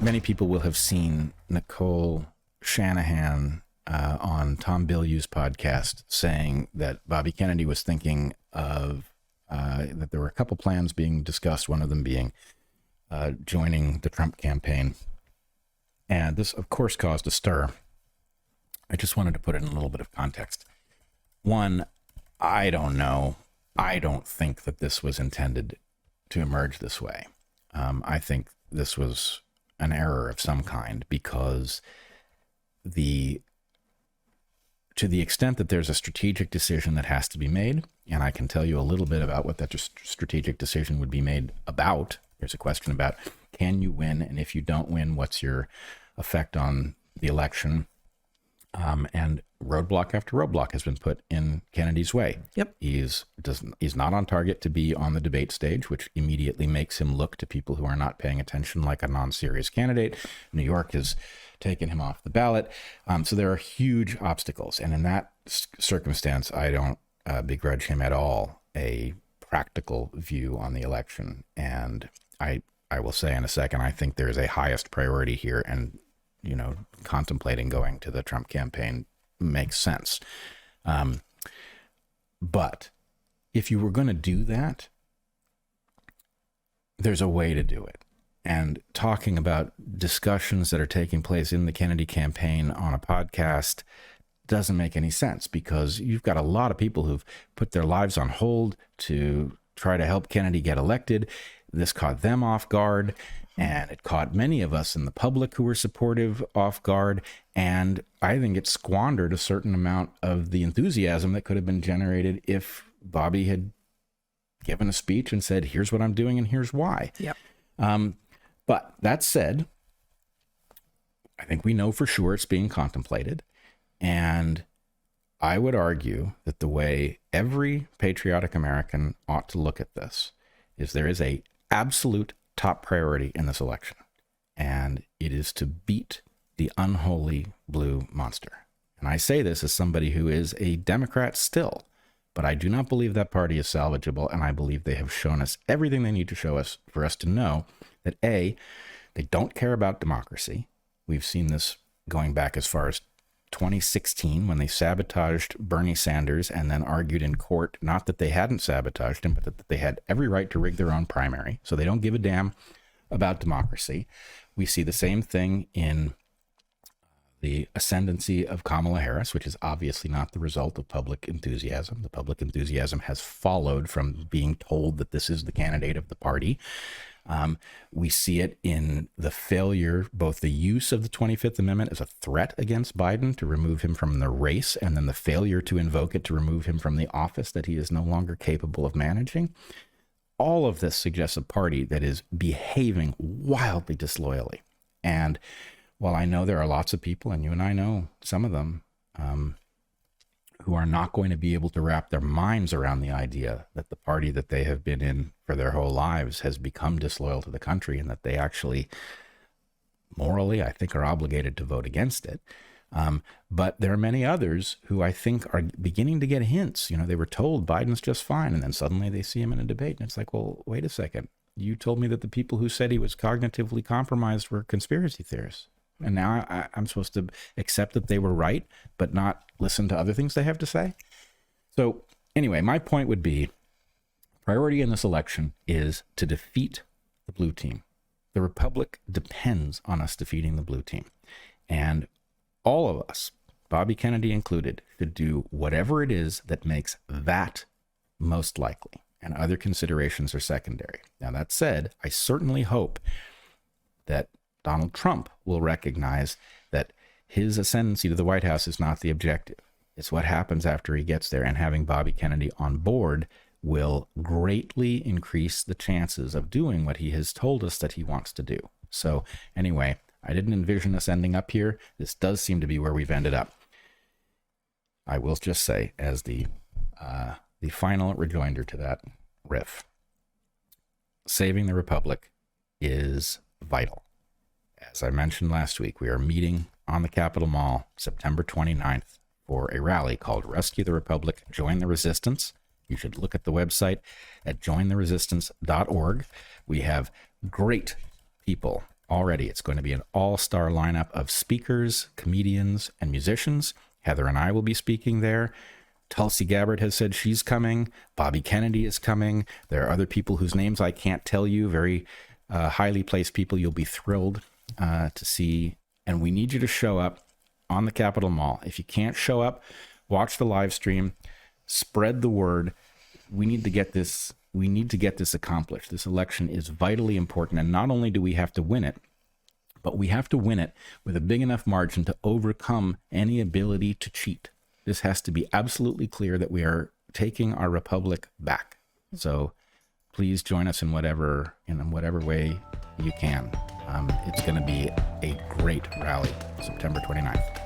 many people will have seen Nicole Shanahan on Tom Bilyeu's podcast saying that Bobby Kennedy was thinking of that there were a couple plans being discussed, one of them being joining the Trump campaign. And this, of course, caused a stir. I just wanted to put it in a little bit of context. One, I don't know. I don't think that this was intended to emerge this way. I think this was an error of some kind, because to the extent that there's a strategic decision that has to be made, and I can tell you a little bit about what that strategic decision would be made about. There's a question about, can you win? And if you don't win, what's your effect on the election? And roadblock after roadblock has been put in Kennedy's way. Yep. He's not on target to be on the debate stage, which immediately makes him look to people who are not paying attention like a non-serious candidate. New York has taken him off the ballot. So there are huge obstacles. And in that circumstance, I don't begrudge him at all a practical view on the election. And I will say in a second, I think there's a highest priority here, and contemplating going to the Trump campaign makes sense. But if you were going to do that, there's a way to do it. And talking about discussions that are taking place in the Kennedy campaign on a podcast doesn't make any sense, because you've got a lot of people who've put their lives on hold to try to help Kennedy get elected. This caught them off guard, and it caught many of us in the public who were supportive off guard. And I think it squandered a certain amount of the enthusiasm that could have been generated if Bobby had given a speech and said, here's what I'm doing and here's why. Yep. But that said, I think we know for sure it's being contemplated. And I would argue that the way every patriotic American ought to look at this is there is a absolute top priority in this election, and it is to beat the unholy blue monster. And I say this as somebody who is a Democrat still, but I do not believe that party is salvageable, and I believe they have shown us everything they need to show us for us to know that A, they don't care about democracy. We've seen this going back as far as 2016, when they sabotaged Bernie Sanders and then argued in court, not that they hadn't sabotaged him, but that they had every right to rig their own primary. So they don't give a damn about democracy. We see the same thing in the ascendancy of Kamala Harris, which is obviously not the result of public enthusiasm. The public enthusiasm has followed from being told that this is the candidate of the party. We see it in the failure, both the use of the 25th Amendment as a threat against Biden to remove him from the race, and then the failure to invoke it to remove him from the office that he is no longer capable of managing. All of this suggests a party that is behaving wildly disloyally. And while I know there are lots of people, and you and I know some of them, who are not going to be able to wrap their minds around the idea that the party that they have been in for their whole lives has become disloyal to the country, and that they actually morally, I think, are obligated to vote against it. But there are many others who I think are beginning to get hints. They were told Biden's just fine, and then suddenly they see him in a debate, and it's like, well, wait a second. You told me that the people who said he was cognitively compromised were conspiracy theorists. And now I'm supposed to accept that they were right, but not listen to other things they have to say. So anyway, my point would be, priority in this election is to defeat the blue team. The Republic depends on us defeating the blue team. And all of us, Bobby Kennedy included, should do whatever it is that makes that most likely. And other considerations are secondary. Now, that said, I certainly hope that Donald Trump will recognize that his ascendancy to the White House is not the objective. It's what happens after he gets there, and having Bobby Kennedy on board will greatly increase the chances of doing what he has told us that he wants to do. So anyway, I didn't envision us ending up here. This does seem to be where we've ended up. I will just say, as the final rejoinder to that riff, saving the Republic is vital. As I mentioned last week, we are meeting on the Capitol Mall September 29th for a rally called Rescue the Republic, Join the Resistance. You should look at the website at jointheresistance.org. We have great people already. It's going to be an all-star lineup of speakers, comedians, and musicians. Heather and I will be speaking there. Tulsi Gabbard has said she's coming. Bobby Kennedy is coming. There are other people whose names I can't tell you, very highly placed people you'll be thrilled to see. And we need you to show up on the Capitol Mall. If you can't show up, watch the live stream, spread the word. We need to get this. We need to get this accomplished. This election is vitally important. And not only do we have to win it, but we have to win it with a big enough margin to overcome any ability to cheat. This has to be absolutely clear that we are taking our republic back. So please join us in whatever way you can. It's going to be a great rally, September 29th.